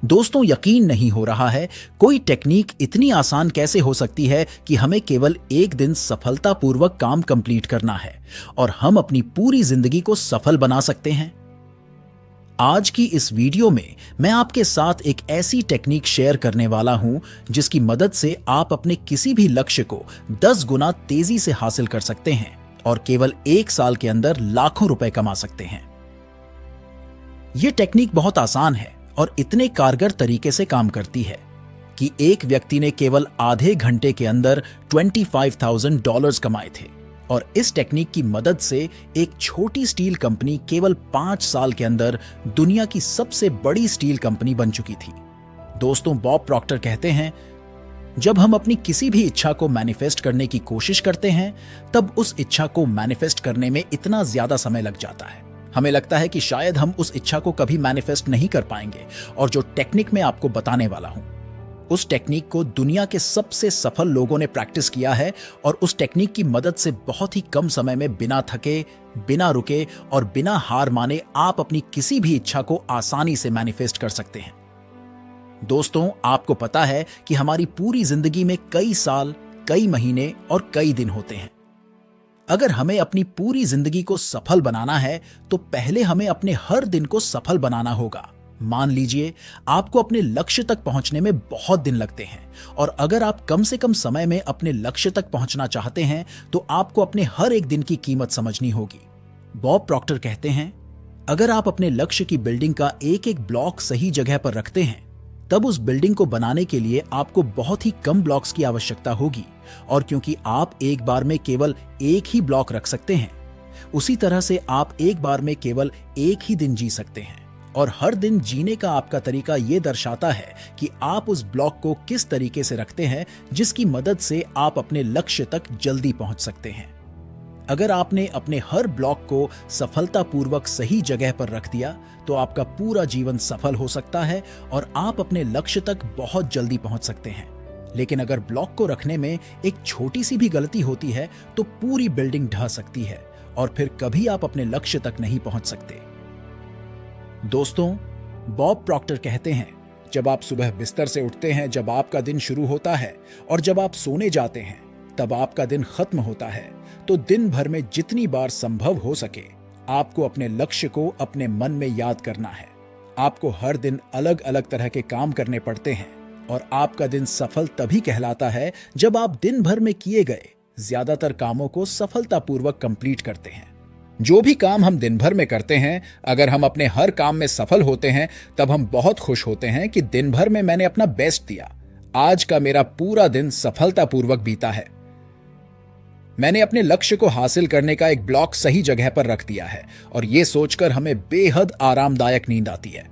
दोस्तों, यकीन नहीं हो रहा है कोई टेक्निक इतनी आसान कैसे हो सकती है कि हमें केवल एक दिन सफलतापूर्वक काम कंप्लीट करना है और हम अपनी पूरी जिंदगी को सफल बना सकते हैं। आज की इस वीडियो में मैं आपके साथ एक ऐसी टेक्निक शेयर करने वाला हूं जिसकी मदद से आप अपने किसी भी लक्ष्य को 10 गुना तेजी से हासिल कर सकते हैं और केवल 1 साल के अंदर लाखों रुपए कमा सकते हैं। यह टेक्निक बहुत आसान है और इतने कारगर तरीके से काम करती है कि एक व्यक्ति ने केवल आधे घंटे के अंदर $25,000 कमाए थे और इस टेक्निक की मदद से एक छोटी स्टील कंपनी केवल 5 साल के अंदर दुनिया की सबसे बड़ी स्टील कंपनी बन चुकी थी। दोस्तों, बॉब प्रॉक्टर कहते हैं, जब हम अपनी किसी भी इच्छा को मैनिफेस्ट करने की कोशिश करते हैं तब उस इच्छा को मैनिफेस्ट करने में इतना ज्यादा समय लग जाता है। हमें लगता है कि शायद हम उस इच्छा को कभी मैनिफेस्ट नहीं कर पाएंगे और जो टेक्निक मैं आपको बताने वाला हूं उस टेक्निक को दुनिया के सबसे सफल लोगों ने प्रैक्टिस किया है और उस टेक्निक की मदद से बहुत ही कम समय में बिना थके, बिना रुके और बिना हार माने आप अपनी किसी भी इच्छा को आसानी से मैनिफेस्ट कर सकते हैं। दोस्तों, आपको पता है कि हमारी पूरी जिंदगी में कई साल, कई महीने और कई दिन होते हैं। अगर हमें अपनी पूरी जिंदगी को सफल बनाना है तो पहले हमें अपने हर दिन को सफल बनाना होगा। मान लीजिए आपको अपने लक्ष्य तक पहुंचने में बहुत दिन लगते हैं और अगर आप कम से कम समय में अपने लक्ष्य तक पहुंचना चाहते हैं तो आपको अपने हर एक दिन की कीमत समझनी होगी। बॉब प्रॉक्टर कहते हैं, अगर आप अपने लक्ष्य की बिल्डिंग का एक एक ब्लॉक सही जगह पर रखते हैं तब उस बिल्डिंग को बनाने के लिए आपको बहुत ही कम ब्लॉक्स की आवश्यकता होगी और क्योंकि आप एक बार में केवल एक ही ब्लॉक रख सकते हैं, उसी तरह से आप एक बार में केवल एक ही दिन जी सकते हैं और हर दिन जीने का आपका तरीका ये दर्शाता है कि आप उस ब्लॉक को किस तरीके से रखते हैं जिसकी मदद से आप अपने लक्ष्य तक जल्दी पहुंच सकते हैं। अगर आपने अपने हर ब्लॉक को सफलतापूर्वक सही जगह पर रख दिया तो आपका पूरा जीवन सफल हो सकता है और आप अपने लक्ष्य तक बहुत जल्दी पहुंच सकते हैं। लेकिन अगर ब्लॉक को रखने में एक छोटी सी भी गलती होती है तो पूरी बिल्डिंग ढह सकती है और फिर कभी आप अपने लक्ष्य तक नहीं पहुंच सकते। दोस्तों, बॉब प्रॉक्टर कहते हैं, जब आप सुबह बिस्तर से उठते हैं, जब आपका दिन शुरू होता है और जब आप सोने जाते हैं तब आपका दिन खत्म होता है, तो दिन भर में जितनी बार संभव हो सके आपको अपने लक्ष्य को अपने मन में याद करना है। आपको हर दिन अलग अलग तरह के काम करने पड़ते हैं और आपका दिन सफल तभी कहलाता है जब आप दिन भर में किए गए ज्यादातर कामों को सफलतापूर्वक कंप्लीट करते हैं। जो भी काम हम दिन भर में करते हैं, अगर हम अपने हर काम में सफल होते हैं तब हम बहुत खुश होते हैं कि दिन भर में मैंने अपना बेस्ट दिया, आज का मेरा पूरा दिन सफलतापूर्वक बीता है, मैंने अपने लक्ष्य को हासिल करने का एक ब्लॉक सही जगह पर रख दिया है और यह सोचकर हमें बेहद आरामदायक नींद आती है।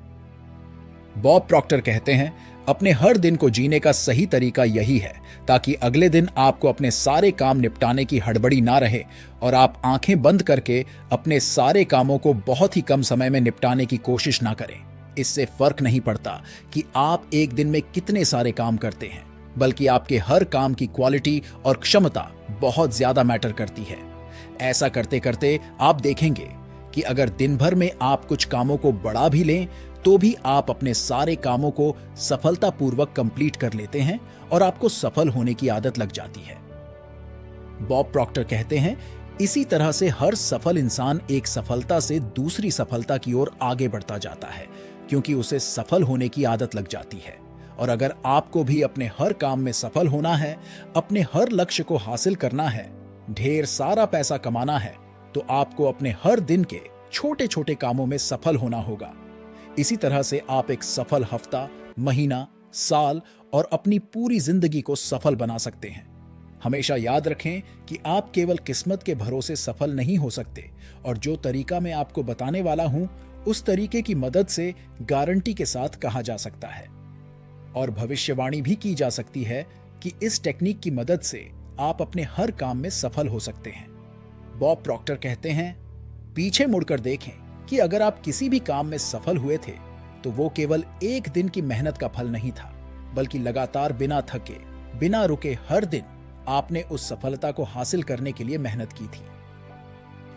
बॉब प्रॉक्टर कहते हैं, अपने हर दिन को जीने का सही तरीका यही है ताकि अगले दिन आपको अपने सारे काम निपटाने की हड़बड़ी ना रहे और आप आंखें बंद करके अपने सारे कामों को बहुत ही कम समय में निपटाने की कोशिश ना करें। इससे फर्क नहीं पड़ता कि आप एक दिन में कितने सारे काम करते हैं, बल्कि आपके हर काम की क्वालिटी और क्षमता बहुत ज्यादा मैटर करती है। ऐसा करते करते आप देखेंगे कि अगर दिन भर में आप कुछ कामों को बढ़ा भी लें तो भी आप अपने सारे कामों को सफलतापूर्वक कंप्लीट कर लेते हैं और आपको सफल होने की आदत लग जाती है। बॉब प्रॉक्टर कहते हैं, इसी तरह से हर सफल इंसान एक सफलता से दूसरी सफलता की ओर आगे बढ़ता जाता है क्योंकि उसे सफल होने की आदत लग जाती है। और अगर आपको भी अपने हर काम में सफल होना है, अपने हर लक्ष्य को हासिल करना है, ढेर सारा पैसा कमाना है, तो आपको अपने हर दिन के छोटे छोटे कामों में सफल होना होगा। इसी तरह से आप एक सफल हफ्ता, महीना, साल और अपनी पूरी जिंदगी को सफल बना सकते हैं। हमेशा याद रखें कि आप केवल किस्मत के भरोसे सफल नहीं हो सकते और जो तरीका मैं आपको बताने वाला हूं उस तरीके की मदद से गारंटी के साथ कहा जा सकता है और भविष्यवाणी भी की जा सकती है कि इस टेक्निक की मदद से आप अपने हर काम में सफल हो सकते हैं। बॉब प्रॉक्टर कहते हैं, पीछे मुड़कर देखें कि अगर आप किसी भी काम में सफल हुए थे तो वो केवल एक दिन की मेहनत का फल नहीं था, बल्कि लगातार बिना थके, बिना रुके हर दिन आपने उस सफलता को हासिल करने के लिए मेहनत की थी।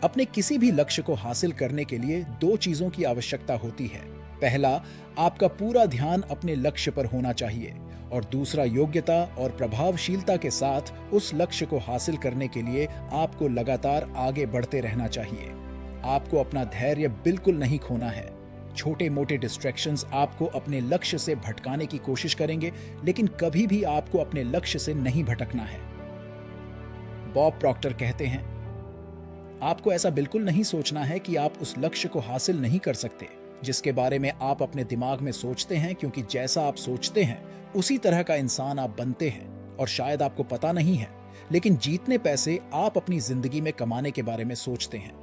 अपने किसी भी लक्ष्य को हासिल करने के लिए 2 चीजों की आवश्यकता होती है। पहला, आपका पूरा ध्यान अपने लक्ष्य पर होना चाहिए और दूसरा, योग्यता और प्रभावशीलता के साथ उस लक्ष्य को हासिल करने के लिए आपको लगातार आगे बढ़ते रहना चाहिए। आपको अपना धैर्य बिल्कुल नहीं खोना है। छोटे मोटे डिस्ट्रैक्शंस आपको अपने लक्ष्य से भटकाने की कोशिश करेंगे, लेकिन कभी भी आपको अपने लक्ष्य से नहीं भटकना है। बॉब प्रॉक्टर कहते हैं, आपको ऐसा बिल्कुल नहीं सोचना है कि आप उस लक्ष्य को हासिल नहीं कर सकते जिसके बारे में आप अपने दिमाग में सोचते हैं, क्योंकि जैसा आप सोचते हैं उसी तरह का इंसान आप बनते हैं। और शायद आपको पता नहीं है, लेकिन जितने पैसे आप अपनी जिंदगी में कमाने के बारे में सोचते हैं,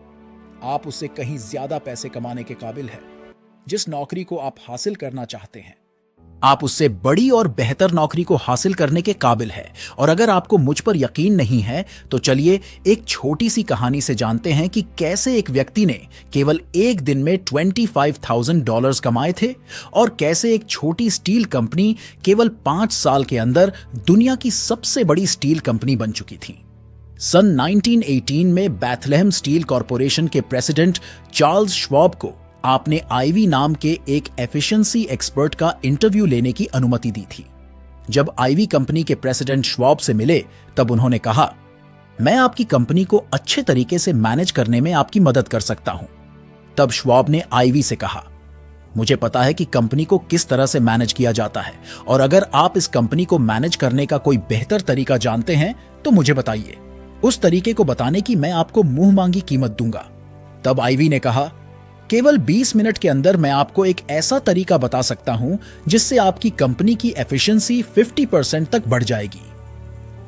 आप उससे कहीं ज्यादा पैसे कमाने के काबिल हैं। जिस नौकरी को आप हासिल करना चाहते हैं, आप उससे बड़ी और बेहतर नौकरी को हासिल करने के काबिल है। और अगर आपको मुझ पर यकीन नहीं है तो चलिए एक छोटी सी कहानी से जानते हैं कि कैसे एक व्यक्ति ने केवल एक दिन में $25,000 कमाए थे और कैसे एक छोटी स्टील कंपनी केवल 5 साल के अंदर दुनिया की सबसे बड़ी स्टील कंपनी बन चुकी थी। सन 1918 में बैथलेहम स्टील कॉरपोरेशन के प्रेसिडेंट चार्ल्स श्वाब को आपने आईवी नाम के एक एफिशिएंसी एक्सपर्ट का इंटरव्यू लेने की अनुमति दी थी। जब आईवी कंपनी के प्रेसिडेंट श्वाब से मिले तब उन्होंने कहा, मैं आपकी कंपनी को अच्छे तरीके से मैनेज करने में आपकी मदद कर सकता हूं। तब श्वाब ने आईवी से कहा, मुझे पता है कि कंपनी को किस तरह से मैनेज किया जाता है और अगर आप इस कंपनी को मैनेज करने का कोई बेहतर तरीका जानते हैं तो मुझे बताइए। उस तरीके को बताने की मैं आपको मुंह मांगी कीमत दूंगा। तब आईवी ने कहा, केवल 20 मिनट के अंदर मैं आपको एक ऐसा तरीका बता सकता हूं जिससे आपकी कंपनी की एफिशिएंसी 50% तक बढ़ जाएगी।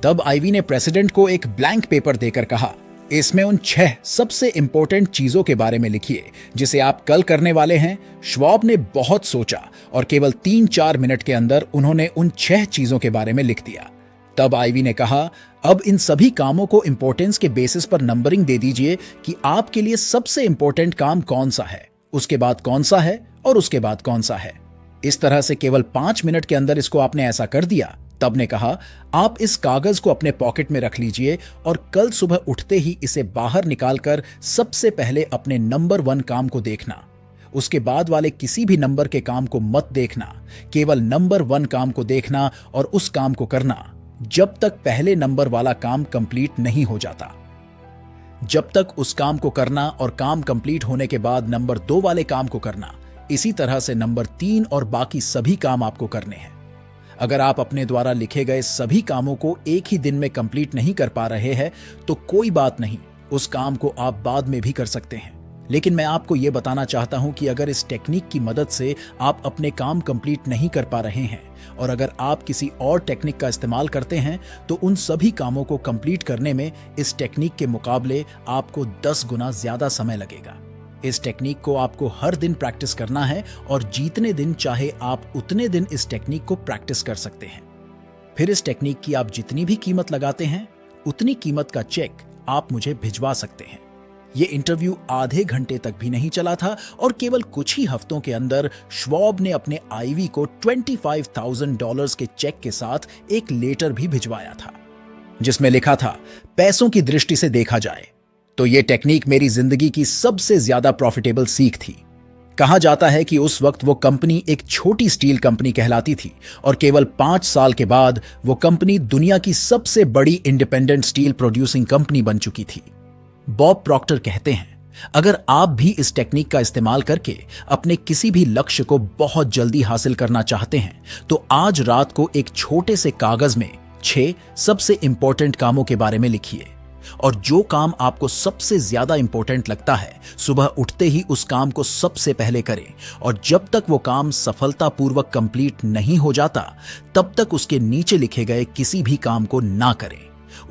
तब आईवी ने प्रेसिडेंट को एक ब्लैंक पेपर देकर कहा, इसमें उन 6 सबसे इंपॉर्टेंट चीजों के बारे में लिखिए जिसे आप कल करने वाले हैं। श्वाब ने बहुत सोचा और केवल 3-4 मिनट के अंदर उन्होंने उन 6 चीजों के बारे में लिख दिया। तब आईवी ने कहा, अब इन सभी कामों को इंपॉर्टेंस के बेसिस पर नंबरिंग दे दीजिए कि आपके लिए सबसे इंपॉर्टेंट काम कौन सा है, उसके बाद कौन सा है और उसके बाद कौन सा है। इस तरह से केवल 5 मिनट के अंदर इसको आपने ऐसा कर दिया। तब ने कहा, आप इस कागज को अपने पॉकेट में रख लीजिए और कल सुबह उठते ही इसे बाहर निकालकर सबसे पहले अपने नंबर 1 काम को देखना। उसके बाद वाले किसी भी नंबर के काम को मत देखना, केवल नंबर 1 काम को देखना और उस काम को करना जब तक पहले नंबर वाला काम कंप्लीट नहीं हो जाता। जब तक उस काम को करना और काम कंप्लीट होने के बाद नंबर 2 वाले काम को करना। इसी तरह से नंबर 3 और बाकी सभी काम आपको करने हैं। अगर आप अपने द्वारा लिखे गए सभी कामों को एक ही दिन में कंप्लीट नहीं कर पा रहे हैं तो कोई बात नहीं, उस काम को आप बाद में भी कर सकते हैं। लेकिन मैं आपको यह बताना चाहता हूं कि अगर इस टेक्निक की मदद से आप अपने काम कंप्लीट नहीं कर पा रहे हैं और अगर आप किसी और टेक्निक का इस्तेमाल करते हैं तो उन सभी कामों को कंप्लीट करने में इस टेक्निक के मुकाबले आपको 10 गुना ज्यादा समय लगेगा। इस टेक्निक को आपको हर दिन प्रैक्टिस करना है और जितने दिन चाहे आप उतने दिन इस टेक्निक को प्रैक्टिस कर सकते हैं। फिर इस टेक्निक की आप जितनी भी कीमत लगाते हैं उतनी कीमत का चेक आप मुझे भिजवा सकते हैं। ये इंटरव्यू आधे घंटे तक भी नहीं चला था और केवल कुछ ही हफ्तों के अंदर श्वाब ने अपने आईवी को $25,000 के चेक के साथ एक लेटर भी भिजवाया था जिसमें लिखा था, पैसों की दृष्टि से देखा जाए तो ये टेक्निक मेरी जिंदगी की सबसे ज्यादा प्रॉफिटेबल सीख थी। कहा जाता है कि उस वक्त वो कंपनी एक छोटी स्टील कंपनी कहलाती थी और केवल 5 साल के बाद वो कंपनी दुनिया की सबसे बड़ी इंडिपेंडेंट स्टील प्रोड्यूसिंग कंपनी बन चुकी थी। बॉब प्रॉक्टर कहते हैं, अगर आप भी इस टेक्निक का इस्तेमाल करके अपने किसी भी लक्ष्य को बहुत जल्दी हासिल करना चाहते हैं तो आज रात को एक छोटे से कागज में 6 सबसे इंपॉर्टेंट कामों के बारे में लिखिए और जो काम आपको सबसे ज्यादा इंपॉर्टेंट लगता है सुबह उठते ही उस काम को सबसे पहले करें और जब तक वो काम सफलतापूर्वक कंप्लीट नहीं हो जाता तब तक उसके नीचे लिखे गए किसी भी काम को ना करें।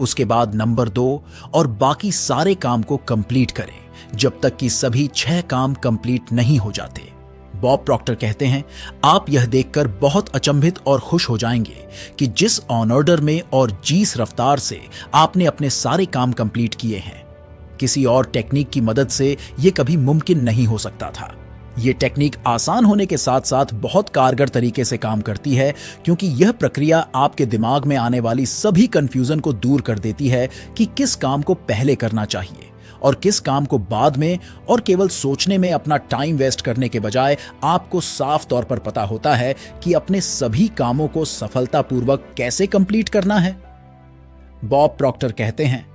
उसके बाद नंबर 2 और बाकी सारे काम को कंप्लीट करें जब तक कि सभी 6 काम कंप्लीट नहीं हो जाते। बॉब प्रॉक्टर कहते हैं, आप यह देखकर बहुत अचंभित और खुश हो जाएंगे कि जिस ऑन ऑर्डर में और जिस रफ्तार से आपने अपने सारे काम कंप्लीट किए हैं, किसी और टेक्निक की मदद से यह कभी मुमकिन नहीं हो सकता था। ये टेक्निक आसान होने के साथ साथ बहुत कारगर तरीके से काम करती है क्योंकि यह प्रक्रिया आपके दिमाग में आने वाली सभी कंफ्यूजन को दूर कर देती है कि किस काम को पहले करना चाहिए और किस काम को बाद में और केवल सोचने में अपना टाइम वेस्ट करने के बजाय आपको साफ तौर पर पता होता है कि अपने सभी कामों को सफलतापूर्वक कैसे कंप्लीट करना है। बॉब प्रॉक्टर कहते हैं,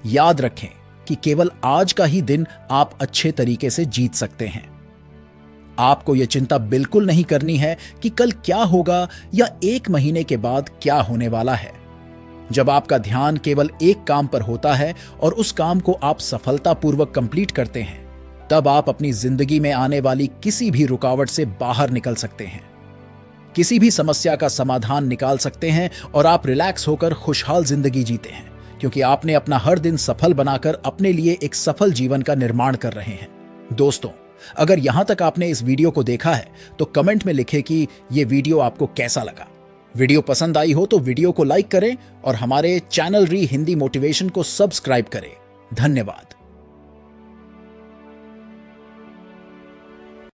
याद रखें कि केवल आज का ही दिन आप अच्छे तरीके से जीत सकते हैं। आपको यह चिंता बिल्कुल नहीं करनी है कि कल क्या होगा या 1 महीने के बाद क्या होने वाला है। जब आपका ध्यान केवल एक काम पर होता है और उस काम को आप सफलतापूर्वक कंप्लीट करते हैं, तब आप अपनी जिंदगी में आने वाली किसी भी रुकावट से बाहर निकल सकते हैं, किसी भी समस्या का समाधान निकाल सकते हैं और आप रिलैक्स होकर खुशहाल जिंदगी जीते हैं, क्योंकि आपने अपना हर दिन सफल बनाकर अपने लिए एक सफल जीवन का निर्माण कर रहे हैं। दोस्तों, अगर यहां तक आपने इस वीडियो को देखा है तो कमेंट में लिखें कि यह वीडियो आपको कैसा लगा। वीडियो पसंद आई हो तो वीडियो को लाइक करें और हमारे चैनल री हिंदी मोटिवेशन को सब्सक्राइब करें। धन्यवाद।